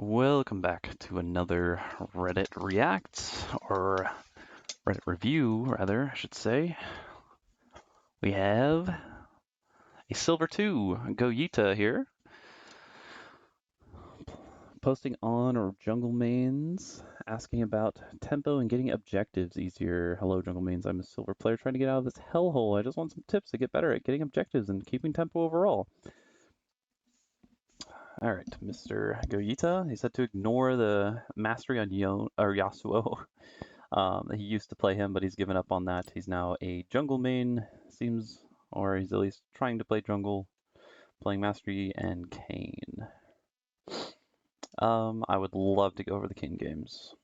Welcome back to another Reddit React, or Reddit Review, rather, I should say. We have a Silver 2, Goyita here, posting on our Jungle Mains, asking about tempo and getting objectives easier. Hello, Jungle Mains, I'm a Silver player trying to get out of this hellhole. I just want some tips to get better at getting objectives and keeping tempo overall. Alright, Mr. Goyita, he said to ignore the mastery on Yasuo. He used to play him, but he's given up on that. He's now a jungle main, seems, or he's at least trying to play jungle, playing Mastery and Kayn. I would love to go over the Kayn games.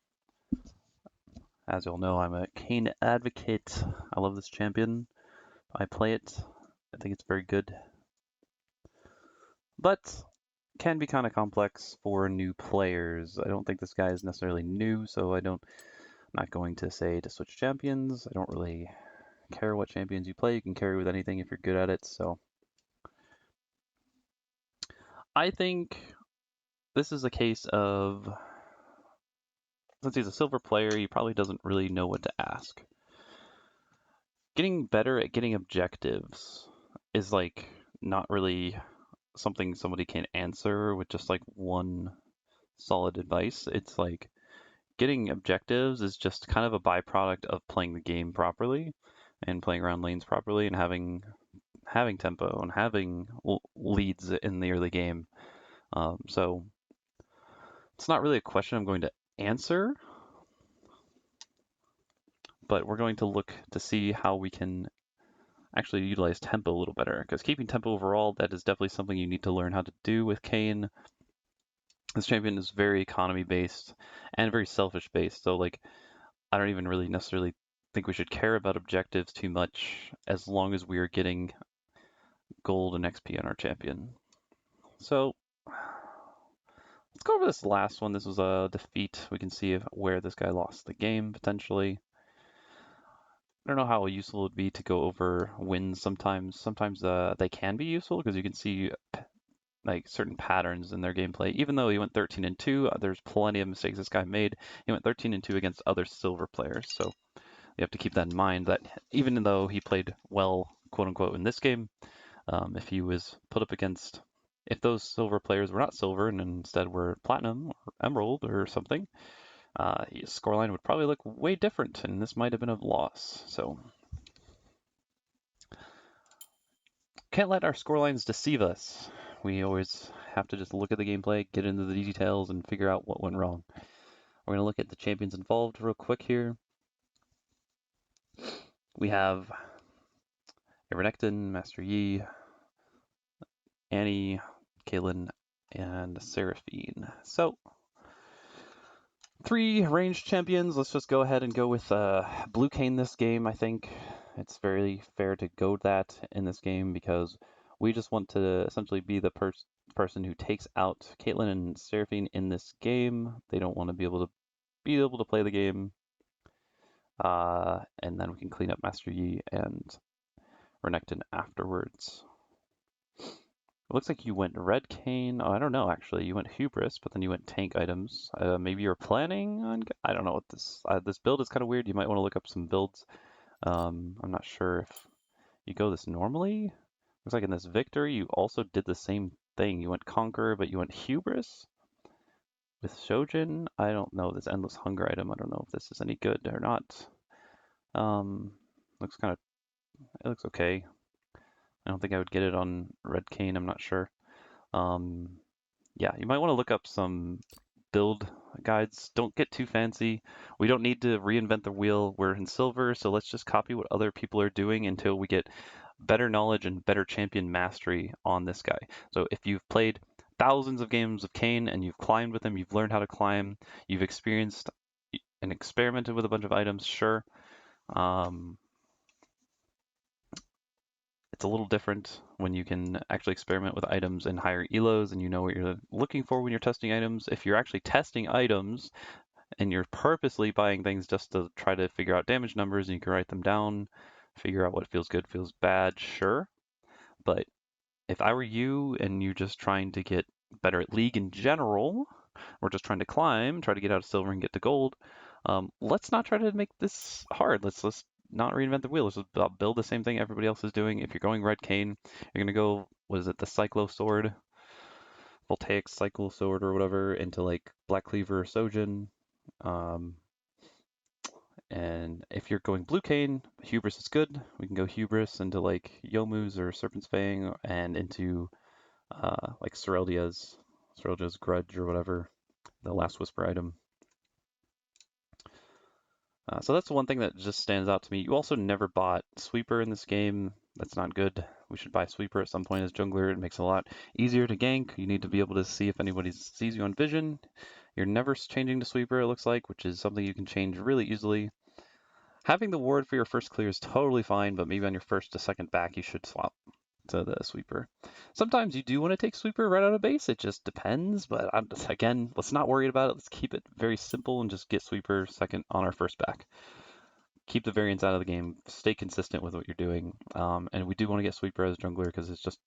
As you'll know, I'm a Kayn advocate. I love this champion. I play it. I think it's very good. But can be kind of complex for new players. I don't think this guy is necessarily new, so I'm not going to say to switch champions. I don't really care what champions you play. You can carry with anything if you're good at it. So I think this is a case of, since he's a silver player, he probably doesn't really know what to ask. Getting better at getting objectives is like not really something somebody can answer with just like one solid advice. It's like getting objectives is just kind of a byproduct of playing the game properly and playing around lanes properly and having tempo and having leads in the early game. So it's not really a question I'm going to answer, but we're going to look to see how we can actually utilize tempo a little better, because keeping tempo overall, that is definitely something you need to learn how to do with Kayn. This champion is very economy based and very selfish based, so like I don't even really necessarily think we should care about objectives too much as long as we are getting gold and XP on our champion. So let's go over this last one. This was a defeat. We can see where this guy lost the game potentially. I don't know how useful it would be to go over wins sometimes. Sometimes they can be useful because you can see like certain patterns in their gameplay. Even though he went 13 and 2, there's plenty of mistakes this guy made. He went 13 and 2 against other silver players, so you have to keep that in mind. That even though he played well, quote unquote, in this game, if he was put up against, if those silver players were not silver and instead were platinum or emerald or something, his scoreline would probably look way different, and this might have been a loss. So can't let our scorelines deceive us. We always have to just look at the gameplay, get into the details, and figure out what went wrong. We're going to look at the champions involved real quick here. We have Renekton, Master Yi, Annie, Kayn, and Seraphine. So, 3 ranged champions. Let's just go ahead and go with Blue Kayn this game, I think. It's very fair to go that in this game because we just want to essentially be the person who takes out Caitlyn and Seraphine in this game. They don't want to be able to play the game. And then we can clean up Master Yi and Renekton afterwards. It looks like you went Red Kayn. Oh, I don't know, actually. You went Hubris, but then you went tank items. Maybe you're planning on... I don't know what this... this build is kind of weird. You might want to look up some builds. I'm not sure if you go this normally. Looks like in this Victory, you also did the same thing. You went Conquer, but you went Hubris with Shojin. I don't know this Endless Hunger item. I don't know if this is any good or not. Looks kind of... It looks okay. I don't think I would get it on Red Kayn. I'm not sure. Yeah, you might want to look up some build guides. Don't get too fancy. We don't need to reinvent the wheel. We're in silver, so let's just copy what other people are doing until we get better knowledge and better champion mastery on this guy. So if you've played thousands of games of Kayn and you've climbed with him, you've learned how to climb, you've experienced and experimented with a bunch of items, sure. It's a little different when you can actually experiment with items in higher elos and you know what you're looking for when you're testing items. If you're actually testing items and you're purposely buying things just to try to figure out damage numbers and you can write them down, figure out what feels good, feels bad, sure. But if I were you and you're just trying to get better at League in general, we're just trying to climb, try to get out of silver and get to gold. Let's not try to make this hard. Let's not reinvent the wheel. Let's just build the same thing everybody else is doing. If you're going red Kayn, you're gonna go, what is it, the Cyclo Sword, Voltaic Cyclo Sword or whatever, into like Black Cleaver or Sojin. Um, and if you're going blue Kayn, Hubris is good. We can go Hubris into like Yomu's or Serpent's Fang and into like Sereldia's Grudge or whatever, the Last Whisper item. So that's the one thing that just stands out to me. You also never bought Sweeper in this game. That's not good. We should buy Sweeper at some point as jungler. It makes it a lot easier to gank. You need to be able to see if anybody sees you on vision. You're never changing to Sweeper, it looks like, which is something you can change really easily. Having the ward for your first clear is totally fine, but maybe on your first to second back, you should swap to the Sweeper. Sometimes you do want to take Sweeper right out of base. It just depends, but again, let's not worry about it. Let's keep it very simple and just get Sweeper second on our first back. Keep the variance out of the game. Stay consistent with what you're doing. And we do want to get Sweeper as jungler because it's just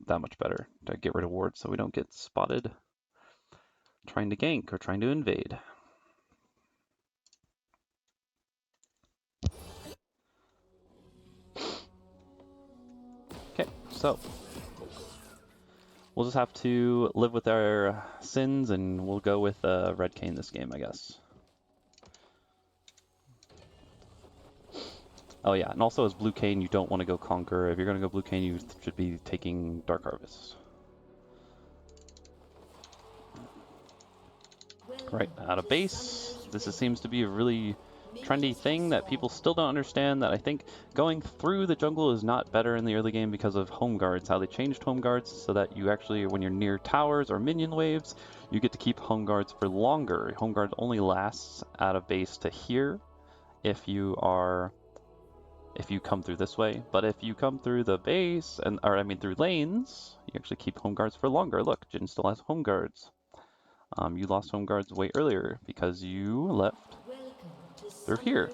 that much better to get rid of wards so we don't get spotted trying to gank or trying to invade. Okay, so we'll just have to live with our sins and we'll go with red Kayn this game, I guess. Oh yeah, and also as blue Kayn, you don't want to go Conquer. If you're going to go blue Kayn, you should be taking Dark Harvest. Right, out of base. This seems to be a really trendy thing that people still don't understand, that I think going through the jungle is not better in the early game because of home guards, how they changed home guards so that you actually, when you're near towers or minion waves, you get to keep home guards for longer. Home guards only lasts out of base to here if you come through this way, but if you come through the base, through lanes, you actually keep home guards for longer. Look, Jin still has home guards. You lost home guards way earlier because you left through here.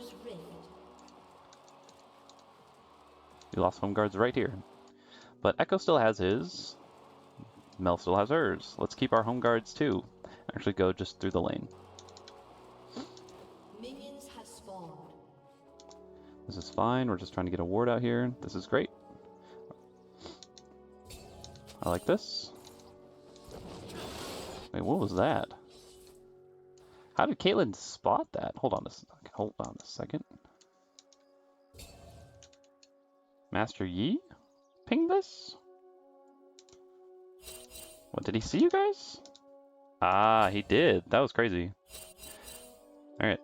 You lost home guards right here. But Echo still has his. Mel still has hers. Let's keep our home guards too. Actually go just through the lane. This is fine. We're just trying to get a ward out here. This is great. I like this. Wait, what was that? How did Caitlyn spot that? Hold on a second. Master Yi? Ping this? What, did he see you guys? Ah, he did. That was crazy. Alright,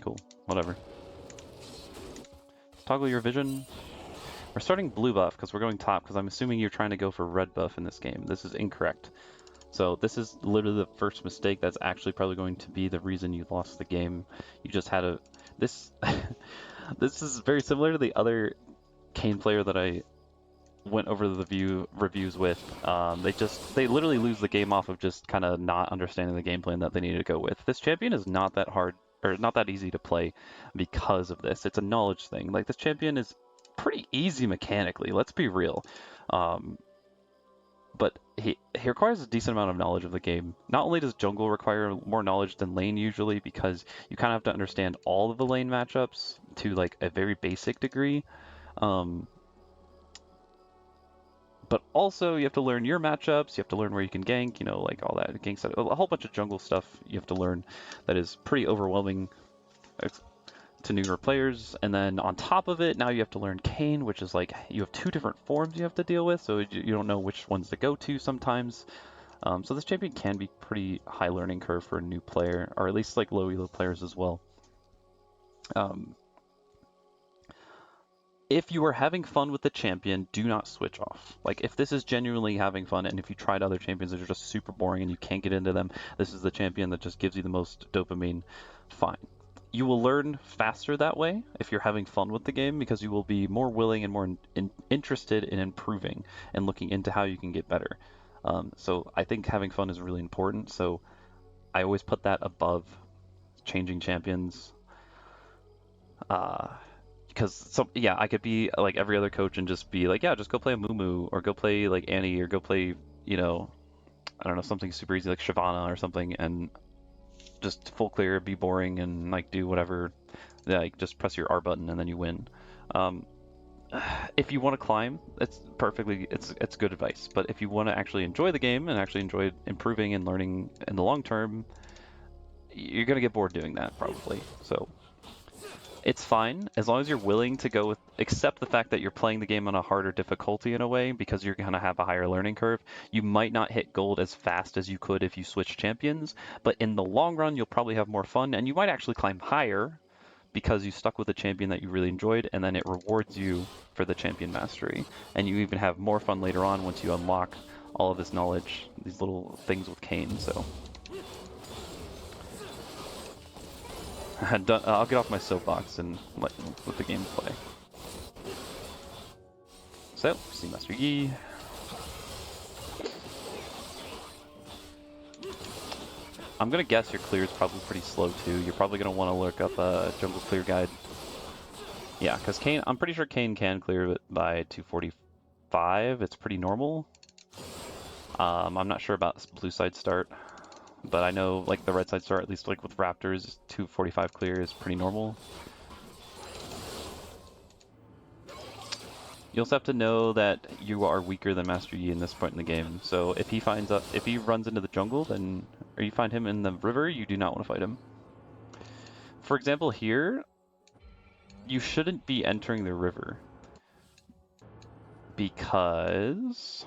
cool. Whatever. Toggle your vision. We're starting blue buff because we're going top because I'm assuming you're trying to go for red buff in this game. This is incorrect. So this is literally the first mistake that's actually probably going to be the reason you lost the game. You just had this this is very similar to the other Kayn player that I went over the reviews with. They literally lose the game off of just kind of not understanding the game plan that they needed to go with. This champion is not that hard or not that easy to play because of this. It's a knowledge thing. Like, this champion is pretty easy mechanically, let's be real. But he requires a decent amount of knowledge of the game. Not only does jungle require more knowledge than lane usually, because you kind of have to understand all of the lane matchups to like a very basic degree. But also you have to learn your matchups, you have to learn where you can gank, you know, like all that gank stuff, a whole bunch of jungle stuff you have to learn that is pretty overwhelming to newer players. And then on top of it, now you have to learn Kayn, which is like, you have two different forms you have to deal with, so you don't know which ones to go to sometimes. So this champion can be pretty high learning curve for a new player, or at least like low elo players as well. If you are having fun with the champion, do not switch off. Like, if this is genuinely having fun, and if you tried other champions that are just super boring and you can't get into them, this is the champion that just gives you the most dopamine, fine. You will learn faster that way if you're having fun with the game, because you will be more willing and more interested in improving and looking into how you can get better. So I think having fun is really important, so I always put that above changing champions. Because I could be like every other coach and just be like, yeah, just go play a Mumu or go play like Annie or go play, you know, I don't know, something super easy like Shyvana or something, and just full clear, be boring, and like do whatever. Yeah, like just press your R button and then you win. Um, if you want to climb, it's good advice. But if you want to actually enjoy the game and actually enjoy improving and learning in the long term, you're gonna get bored doing that probably. So it's fine as long as you're willing to go with accept the fact that you're playing the game on a harder difficulty in a way because you're gonna have a higher learning curve. You might not hit gold as fast as you could if you switch champions, but in the long run you'll probably have more fun and you might actually climb higher because you stuck with a champion that you really enjoyed, and then it rewards you for the champion mastery. And you even have more fun later on once you unlock all of this knowledge, these little things with Kayn. So I'll get off my soapbox and let the game play. So, see Master Yi. I'm gonna guess your clear is probably pretty slow too. You're probably gonna want to look up a jungle clear guide. Yeah, because Kayn, I'm pretty sure Kayn can clear it by 245. It's pretty normal. I'm not sure about blue side start, but I know like the red side start, at least like with Raptors, 245 clear is pretty normal. You also have to know that you are weaker than Master Yi in this point in the game. So if he runs into the jungle, then or you find him in the river, you do not want to fight him. For example, here, you shouldn't be entering the river because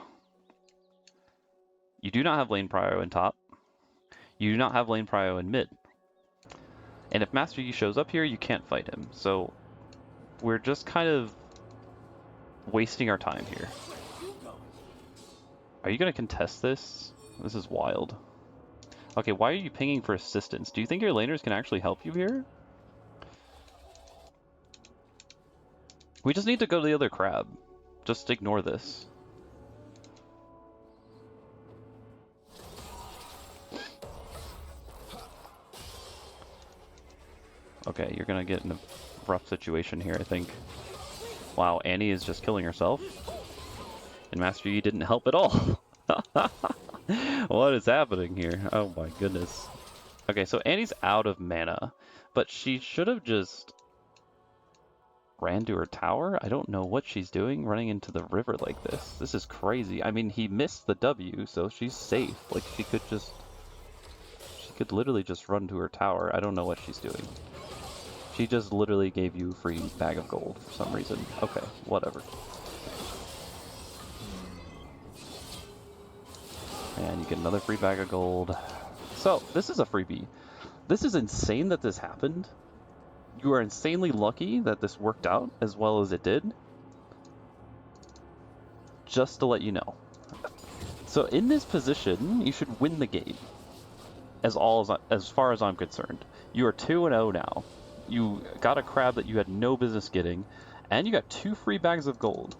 you do not have lane prio in top. You do not have lane prio in mid. And if Master Yi shows up here, you can't fight him. So we're just kind of wasting our time here. Are you going to contest this? This is wild. Okay, why are you pinging for assistance? Do you think your laners can actually help you here? We just need to go to the other crab. Just ignore this. Okay, you're gonna get in a rough situation here, I think. Wow, Annie is just killing herself. And Master Yi didn't help at all. What is happening here? Oh my goodness. Okay, so Annie's out of mana, but she should have just ran to her tower? I don't know what she's doing running into the river like this. This is crazy. I mean, he missed the W, so she's safe. Like, she could literally just run to her tower. I don't know what she's doing. She just literally gave you a free bag of gold for some reason. Okay, whatever. And you get another free bag of gold. So, this is a freebie. This is insane that this happened. You are insanely lucky that this worked out as well as it did. Just to let you know. So in this position, you should win the game. As far as I'm concerned. You are 2-0 now. You got a crab that you had no business getting, and you got 2 free bags of gold.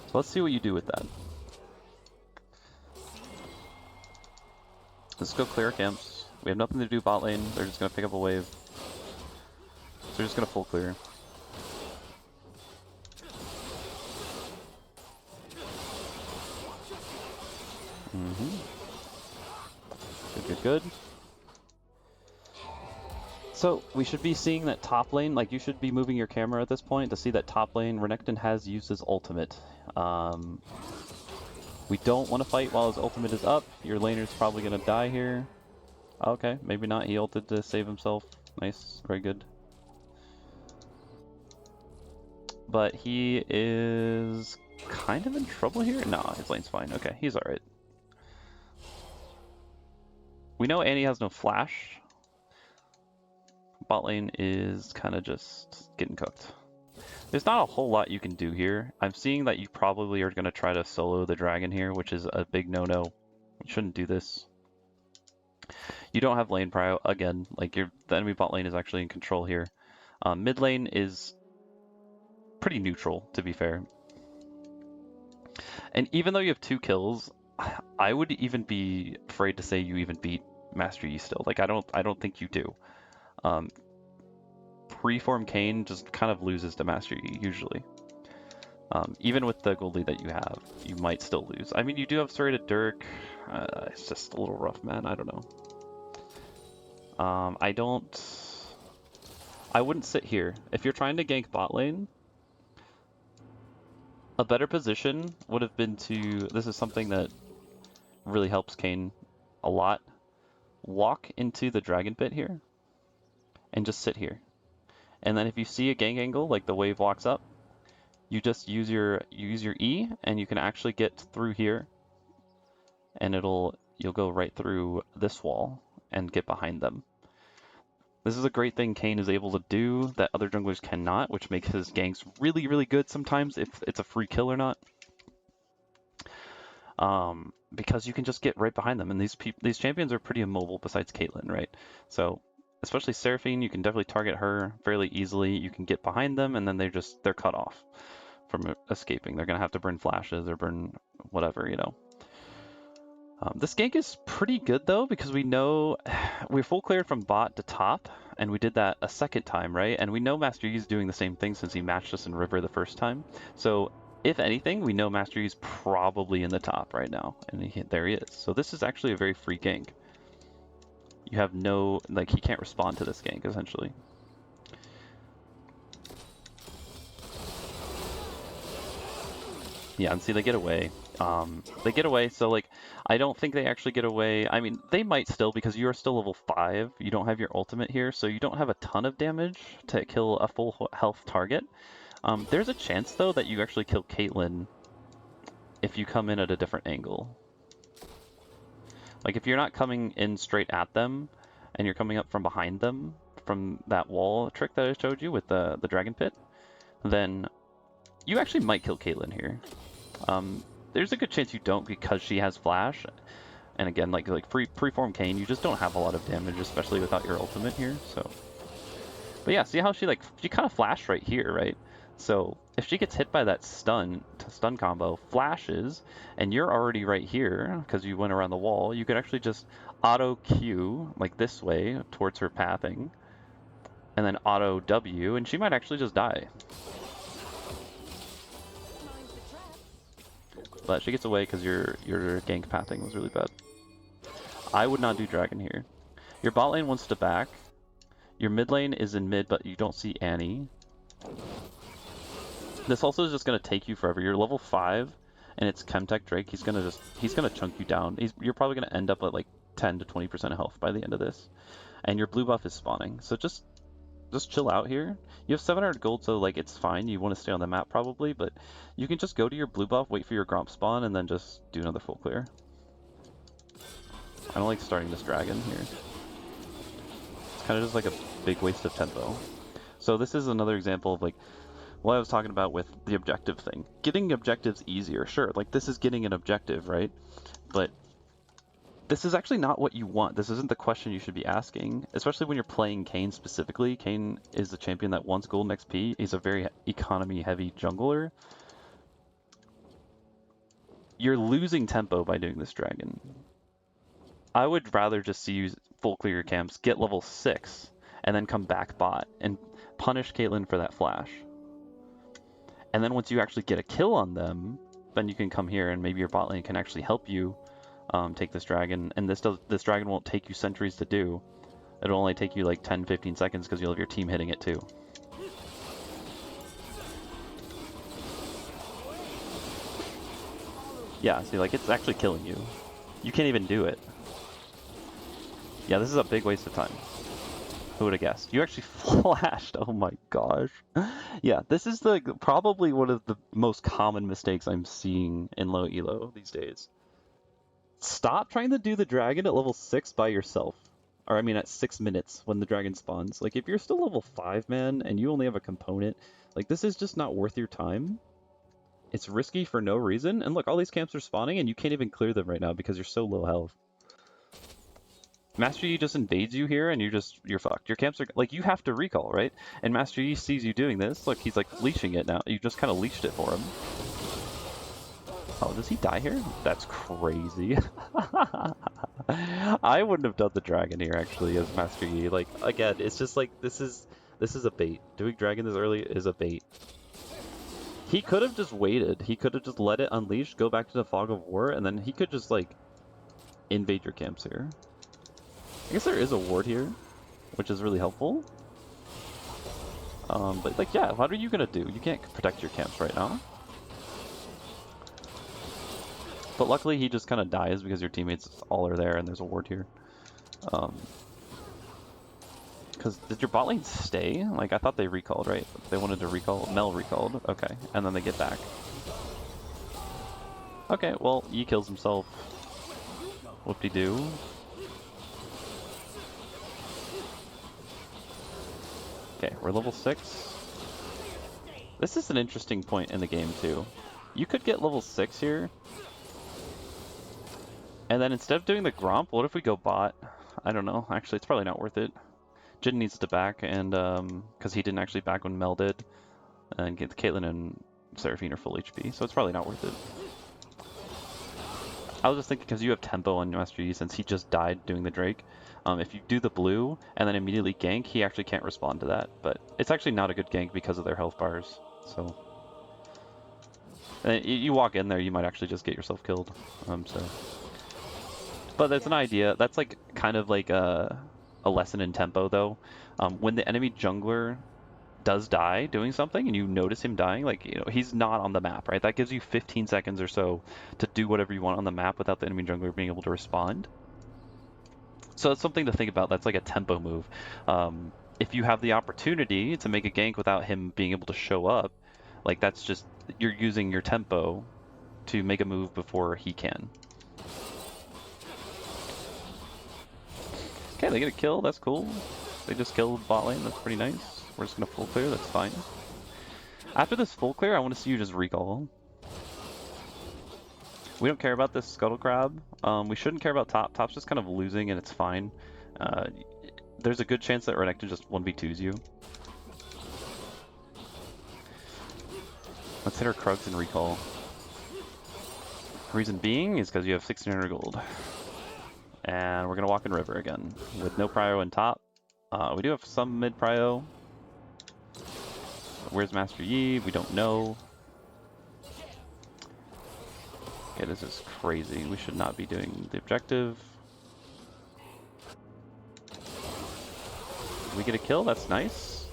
So let's see what you do with that. Let's go clear camps. We have nothing to do bot lane. They're just going to pick up a wave. So we're just going to full clear. Good. So we should be seeing that top lane, like you should be moving your camera at this point to see that top lane, Renekton has used his ultimate. We don't want to fight while his ultimate is up. Your laner's probably going to die here. Okay, maybe not. He ulted to save himself. Nice, very good. But he is kind of in trouble here? No, his lane's fine. Okay, he's alright. We know Annie has no flash. Bot lane is kind of just getting cooked. There's not a whole lot you can do here. I'm seeing that you probably are going to try to solo the dragon here, which is a big no-no. You shouldn't do this. You don't have lane prio. Again, like the enemy bot lane is actually in control here. Mid lane is pretty neutral, to be fair. And even though you have 2 kills, I would even be afraid to say you even beat Master Yi still. Like I don't think you do. Preform Kayn just kind of loses to Master Yi usually. Even with the gold lead that you have, you might still lose. I mean, you do have serrated Dirk. It's just a little rough, man. I don't know. I wouldn't sit here. If you're trying to gank bot lane, a better position would have been to, this is something that really helps Kayn a lot. Walk into the dragon pit here and just sit here. And then if you see a gank angle, like the wave walks up, you just use your E and you can actually get through here and you'll go right through this wall and get behind them. This is a great thing Kayn is able to do that other junglers cannot, which makes his ganks really, really good sometimes if it's a free kill or not. Because you can just get right behind them, and these champions are pretty immobile besides Caitlyn, right? So especially Seraphine, you can definitely target her fairly easily. You can get behind them, and then they're cut off from escaping. They're gonna have to burn flashes or burn whatever, you know. This gank is pretty good though, because we know we're full cleared from bot to top, and we did that a second time, right? And we know Master Yi's doing the same thing since he matched us in River the first time. So if anything, we know Master Yi's probably in the top right now, and there he is. So this is actually a very free gank. You have no, like, he can't respond to this gank, essentially. Yeah, and see, they get away. So, like, I don't think they actually get away. I mean, they might still, because you are still level 5. You don't have your ultimate here, so you don't have a ton of damage to kill a full health target. There's a chance, though, that you actually kill Caitlyn if you come in at a different angle. Like, if you're not coming in straight at them, and you're coming up from behind them, from that wall trick that I showed you with the dragon pit, then you actually might kill Caitlyn here. There's a good chance you don't because she has flash, and again, like pre-form Kayn, you just don't have a lot of damage, especially without your ultimate here. So, but yeah, see how she kind of flashed right here, right? So if she gets hit by that stun combo, flashes, and you're already right here because you went around the wall, you could actually just auto Q like this way towards her pathing, and then auto W, and she might actually just die. But she gets away because your gank pathing was really bad. I would not do dragon here. Your bot lane wants to back. Your mid lane is in mid, but you don't see Annie. This also is just gonna take you forever. You're level 5, and it's Chemtech Drake. He's gonna chunk you down. You're probably gonna end up at like 10 to 20% of health by the end of this. And your blue buff is spawning, so just chill out here. You have 700 gold, so like it's fine. You want to stay on the map probably, but you can just go to your blue buff, wait for your Gromp spawn, and then just do another full clear. I don't like starting this dragon here. It's kind of just like a big waste of tempo. So this is another example of like what I was talking about with the objective thing. Getting objectives easier, sure. Like this is getting an objective, right? But this is actually not what you want. This isn't the question you should be asking, especially when you're playing Kayn specifically. Kayn is the champion that wants gold and XP. He's a very economy-heavy jungler. You're losing tempo by doing this dragon. I would rather just see you full clear your camps, get level 6, and then come back bot and punish Caitlyn for that flash. And then once you actually get a kill on them, then you can come here and maybe your bot lane can actually help you take this dragon, and this dragon won't take you centuries to do. It'll only take you like 10-15 seconds because you'll have your team hitting it too. Yeah, see, like it's actually killing you. You can't even do it. Yeah, this is a big waste of time. Who would have guessed? You actually flashed. Oh my gosh. Yeah, this is probably one of the most common mistakes I'm seeing in low elo these days. Stop trying to do the dragon at level 6 by yourself. Or I mean at 6 minutes when the dragon spawns. Like if you're still level 5, man, and you only have a component, like this is just not worth your time. It's risky for no reason. And look, all these camps are spawning and you can't even clear them right now because you're so low health. Master Yi just invades you here and you're fucked. Your camps are, like, you have to recall, right? And Master Yi sees you doing this. Look, he's like leashing it now. You just kind of leashed it for him. Oh, does he die here? That's crazy. I wouldn't have done the dragon here actually as Master Yi. Like again, it's just like this is a bait. Doing dragon this early is a bait. He could have just waited. He could have just let it unleash, go back to the fog of war, and then he could just like invade your camps here. I guess there is a ward here, which is really helpful. But like, yeah, what are you gonna do? You can't protect your camps right now. But luckily he just kind of dies because your teammates all are there and there's a ward here. Because did your bot lane stay? Like, I thought they recalled, right? They wanted to recall. Mel recalled. Okay, and then they get back. Okay, well, he kills himself. Whoop-de-doo. Okay, we're level 6. This is an interesting point in the game, too. You could get level 6 here. And then instead of doing the Gromp, what if we go bot? I don't know. Actually, it's probably not worth it. Jin needs to back, and because he didn't actually back when Mel did. And get Caitlyn and Seraphine are full HP, so it's probably not worth it. I was just thinking, because you have tempo on Master Yi since he just died doing the Drake. If you do the blue and then immediately gank, he actually can't respond to that. But it's actually not a good gank because of their health bars. So and you walk in there, you might actually just get yourself killed. But that's an idea. That's like kind of like a lesson in tempo, though. When the enemy jungler does die doing something and you notice him dying, like, you know, he's not on the map, right? That gives you 15 seconds or so to do whatever you want on the map without the enemy jungler being able to respond. So it's something to think about. That's like a tempo move. If you have the opportunity to make a gank without him being able to show up, like, that's just, you're using your tempo to make a move before he can. Okay, they get a kill, that's cool. They just killed bot lane, that's pretty nice. We're just gonna full clear, that's fine. After this full clear, I want to see you just recall. We don't care about this Scuttle Crab. We shouldn't care about top. Top's just kind of losing and it's fine. There's a good chance that Renekton just 1v2s you. Let's hit our Krugs and recall. Reason being is because you have 1600 gold. And we're gonna walk in river again with no prio in top. We do have some mid prio. Where's Master Yi? We don't know. Okay, this is crazy. We should not be doing the objective. We get a kill, that's nice.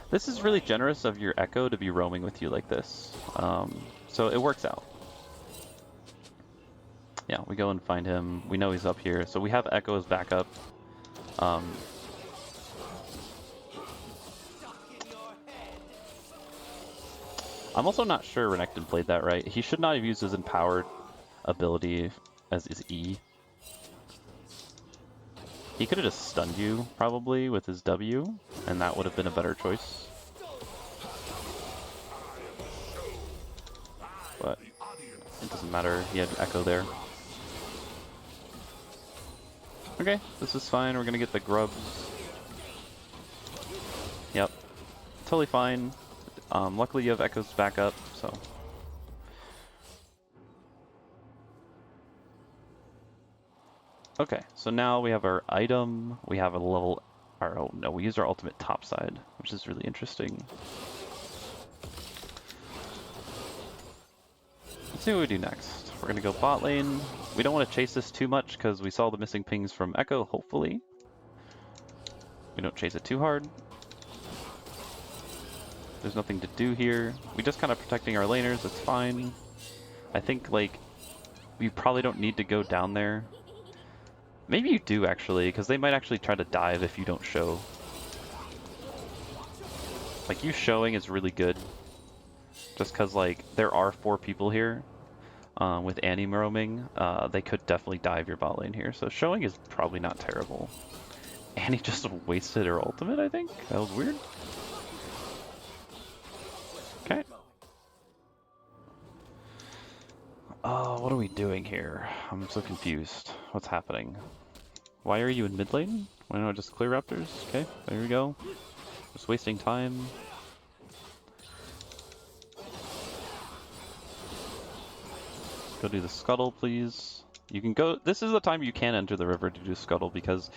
This is really generous of your Echo to be roaming with you like this. So it works out. Yeah, we go and find him. We know he's up here, so we have Echo as backup. I'm also not sure Renekton played that right. He should not have used his empowered ability as his E. He could have just stunned you, probably, with his W, and that would have been a better choice. But it doesn't matter, he had Echo there. Okay, this is fine, we're gonna get the grubs. Yep, totally fine. Luckily you have Echo's backup, so. Okay, so now we have our item, we have a level, oh no, we used our ultimate topside, which is really interesting. Let's see what we do next. We're gonna go bot lane. We don't want to chase this too much because we saw the missing pings from Echo, hopefully. We don't chase it too hard. There's nothing to do here. We just kind of protecting our laners, it's fine. I think, like, we probably don't need to go down there. Maybe you do, actually, because they might actually try to dive if you don't show. Like, you showing is really good. Just because, like, there are 4 people here. With Annie roaming, they could definitely dive your bot lane here, so showing is probably not terrible. Annie just wasted her ultimate, I think? That was weird. Okay. What are we doing here? I'm so confused. What's happening? Why are you in mid lane? Why not just clear raptors? Okay, there we go. Just wasting time. Go do the scuttle, please. You can go. This is the time you can enter the river to do scuttle because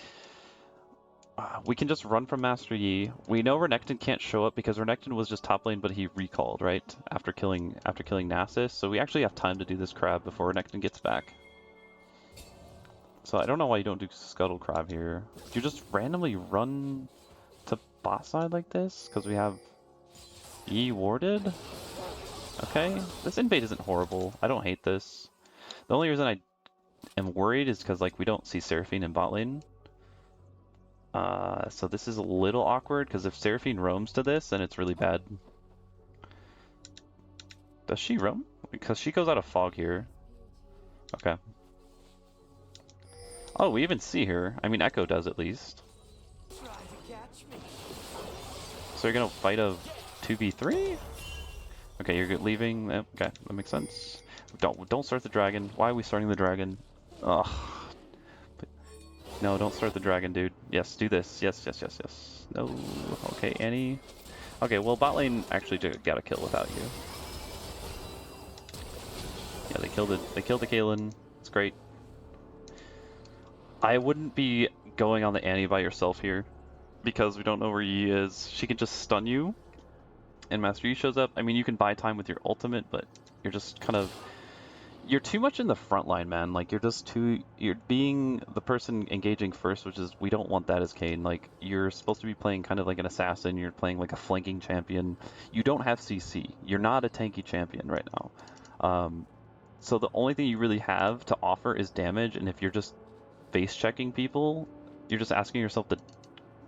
We can just run from Master Yi. We know Renekton can't show up because Renekton was just top lane, but he recalled, right? After killing Nasus. So we actually have time to do this crab before Renekton gets back. So I don't know why you don't do Scuttle Crab here. Do you just randomly run to bot side like this? Because we have Yi warded? Okay, this invade isn't horrible. I don't hate this. The only reason I am worried is because like we don't see Seraphine in bot lane. So this is a little awkward because if Seraphine roams to this, then it's really bad. Does she roam? Because she goes out of fog here. Okay. Oh, we even see her. I mean, Echo does at least. So you're gonna fight a 2v3? Okay, you're leaving. Okay, that makes sense. Don't start the dragon. Why are we starting the dragon? Ugh. No, don't start the dragon, dude. Yes, do this. Yes, yes, yes, yes. No. Okay, Annie. Okay, well, bot lane actually got a kill without you. Yeah, they killed it. They killed the Kayn. It's great. I wouldn't be going on the Annie by yourself here because we don't know where Yi is. She can just stun you, and Master Yi shows up. I mean, you can buy time with your ultimate, but you're just kind of you're too much in the front line, man. Like you're being the person engaging first, which is we don't want that as Kayn. Like you're supposed to be playing kind of like an assassin. You're playing like a flanking champion. You don't have CC. You're not a tanky champion right now. So the only thing you really have to offer is damage, and if you're just face checking people, you're just asking yourself to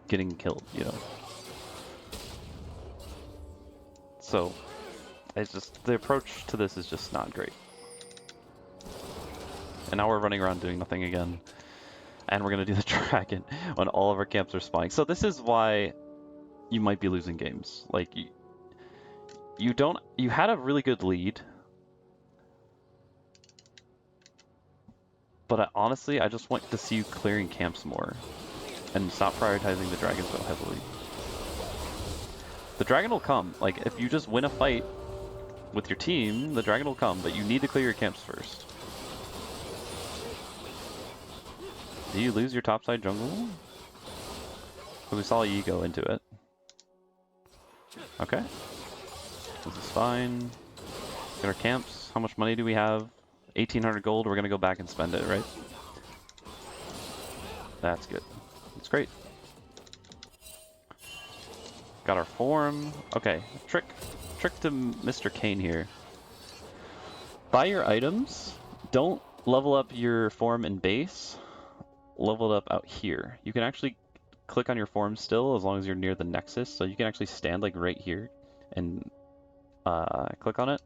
getting killed, you know. So it's just the approach to this is just not great. And now we're running around doing nothing again. And we're going to do the dragon when all of our camps are spawning. So this is why you might be losing games. Like, you had a really good lead. But honestly, I just want to see you clearing camps more. And stop prioritizing the dragon so heavily. The dragon will come. Like, if you just win a fight with your team, the dragon will come. But you need to clear your camps first. Do you lose your topside jungle? Because we saw Yi go into it. Okay. This is fine. Get our camps. How much money do we have? 1,800 gold. We're going to go back and spend it, right? That's good. That's great. Got our form. Okay. Trick to Mr. Kayn here. Buy your items. Don't level up your form and base. Level it up out here. You can actually click on your form still as long as you're near the nexus, so you can actually stand like right here and click on it.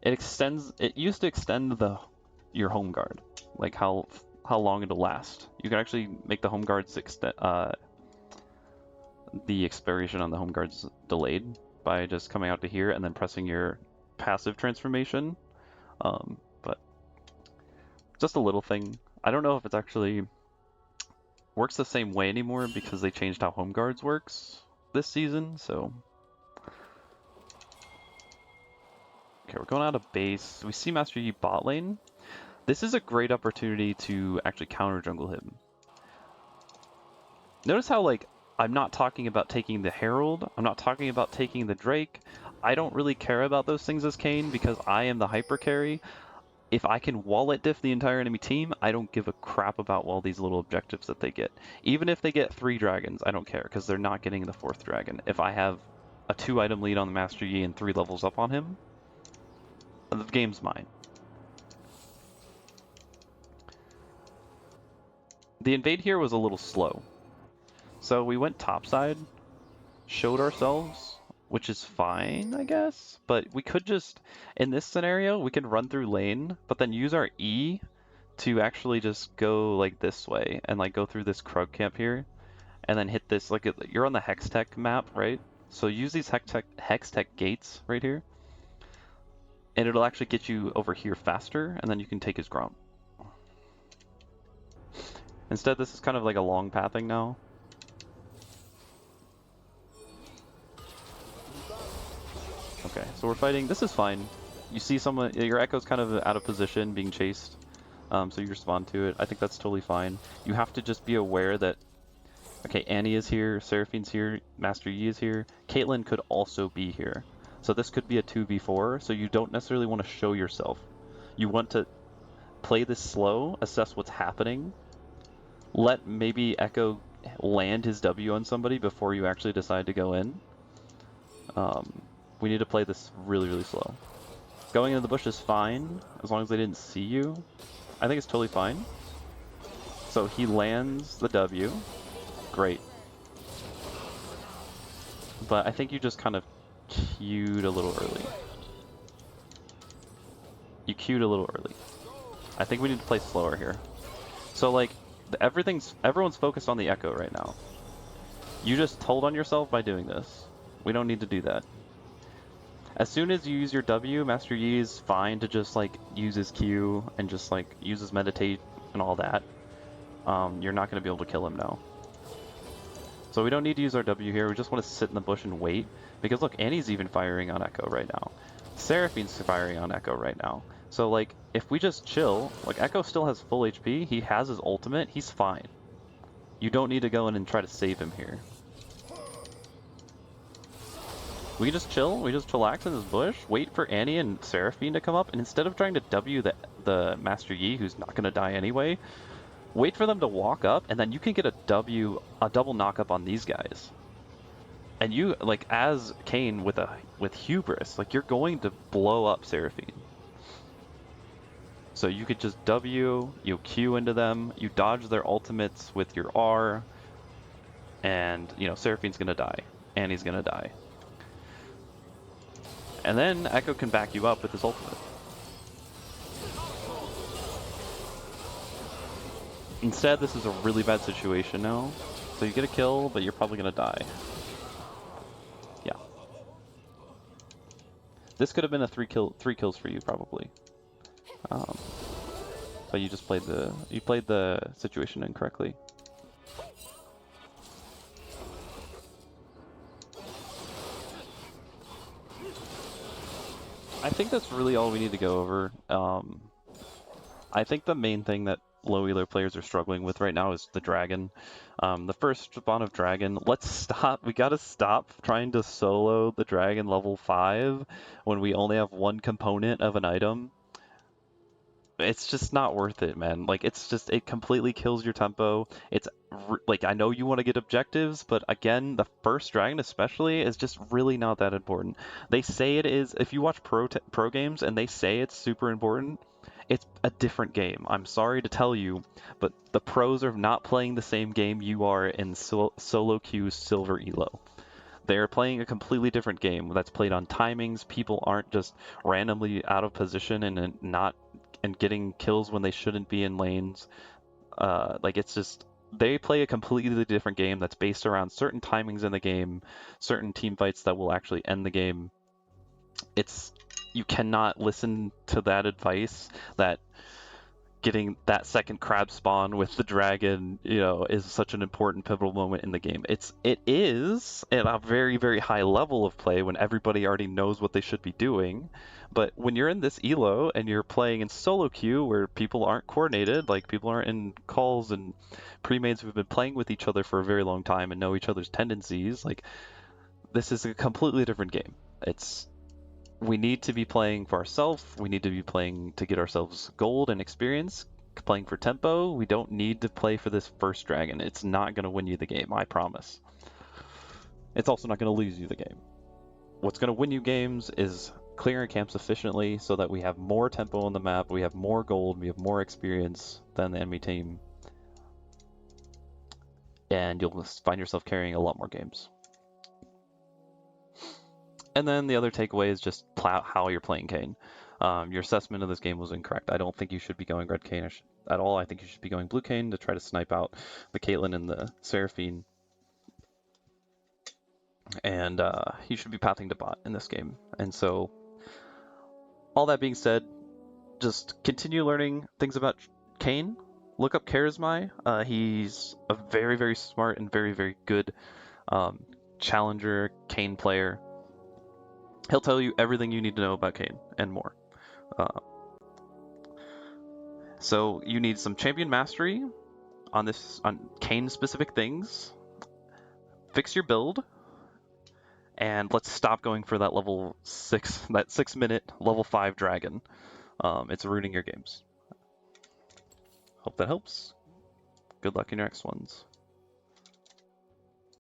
It used to extend your home guard, like how long it'll last. You can actually make the home guards the expiration on the home guards delayed by just coming out to here and then pressing your passive transformation. But just a little thing. I don't know if it's actually works the same way anymore because they changed how home guards works this season, so. Okay, we're going out of base. We see Master Yi bot lane. This is a great opportunity to actually counter jungle him. Notice how, like, I'm not talking about taking the Herald. I'm not talking about taking the Drake. I don't really care about those things as Kayn because I am the hyper carry. If I can wallet diff the entire enemy team, I don't give a crap about all these little objectives that they get. Even if they get 3 dragons, I don't care because they're not getting the 4th dragon. If I have a 2-item lead on the Master Yi and 3 levels up on him, the game's mine. The invade here was a little slow. So we went topside, showed ourselves, which is fine, I guess. But we could just, in this scenario, we can run through lane, but then use our E to actually just go like this way and like go through this Krug camp here and then hit this, like you're on the Hextech map, right? So use these Hextech gates right here and it'll actually get you over here faster and then you can take his Gromp. Instead, this is kind of like a long pathing now. Okay, so we're fighting. This is fine. You see someone, your Echo's kind of out of position, being chased, so you respond to it. I think that's totally fine. You have to just be aware that Okay, Annie is here, Seraphine's here, Master Yi is here. Caitlyn could also be here. So this could be a 2v4, so you don't necessarily want to show yourself. You want to play this slow, assess what's happening, let maybe Echo land his W on somebody before you actually decide to go in. We need to play this really, really slow. Going into the bush is fine, as long as they didn't see you. I think it's totally fine. So he lands the W. Great. But I think you just kind of queued a little early. You queued a little early. I think we need to play slower here. So like, everyone's focused on the Echo right now. You just told on yourself by doing this. We don't need to do that. As soon as you use your W, Master Yi is fine to just like use his Q and just like use his meditate and all that. You're not going to be able to kill him now. So we don't need to use our W here, we just want to sit in the bush and wait. Because look, Annie's even firing on Echo right now. Seraphine's firing on Echo right now. So like, if we just chill, like Echo still has full HP, he has his ultimate, he's fine. You don't need to go in and try to save him here. We just chill, we just chillax in this bush, wait for Annie and Seraphine to come up, and instead of trying to W the Master Yi, who's not going to die anyway, wait for them to walk up, and then you can get a double knock up on these guys. And you, like, as Kayn with hubris, like, you're going to blow up Seraphine. So you could just W, you Q into them, you dodge their ultimates with your R, and, you know, Seraphine's gonna die. Annie's gonna die. And then Echo can back you up with his ultimate. Instead, this is a really bad situation now. So you get a kill, but you're probably gonna die. Yeah. This could have been a three kills for you, probably. But you just played the situation incorrectly. I think that's really all we need to go over. I think the main thing that low elo players are struggling with right now is the dragon. The first spawn of dragon, let's stop. We gotta stop trying to solo the dragon level 5 when we only have one component of an item. It's just not worth it, man. Like, it completely kills your tempo. Like, I know you want to get objectives, but again, the first dragon especially is just really not that important. They say it is, if you watch pro games and they say it's super important, it's a different game. I'm sorry to tell you, but the pros are not playing the same game you are in solo queue silver elo. They're playing a completely different game that's played on timings. People aren't just randomly out of position and getting kills when they shouldn't be in lanes. Like, it's just, they play a completely different game that's based around certain timings in the game, certain team fights that will actually end the game. You cannot listen to that advice that getting that second crab spawn with the dragon, you know, is such an important pivotal moment in the game. It is at a very, very high level of play when everybody already knows what they should be doing. But when you're in this elo and you're playing in solo queue where people aren't coordinated, like people aren't in calls and pre-mates who've been playing with each other for a very long time and know each other's tendencies, like, this is a completely different game. We need to be playing for ourselves. We need to be playing to get ourselves gold and experience. Playing for tempo. We don't need to play for this first dragon. It's not going to win you the game, I promise. It's also not going to lose you the game. What's going to win you games is clearing camps efficiently so that we have more tempo on the map, we have more gold, we have more experience than the enemy team. And you'll find yourself carrying a lot more games. And then the other takeaway is just how you're playing Kayn. Your assessment of this game was incorrect. I don't think you should be going red Kayn at all. I think you should be going blue Kayn to try to snipe out the Caitlyn and the Seraphine. And you should be pathing to bot in this game. And so, all that being said, just continue learning things about Kayn. Look up Charisma. He's a very, very smart and very, very good challenger Kayn player. He'll tell you everything you need to know about Kayn and more. So you need some champion mastery on Kayn specific things. fix your build, and let's stop going for that level 6, that 6-minute level 5 dragon. It's ruining your games. Hope that helps. Good luck in your next ones.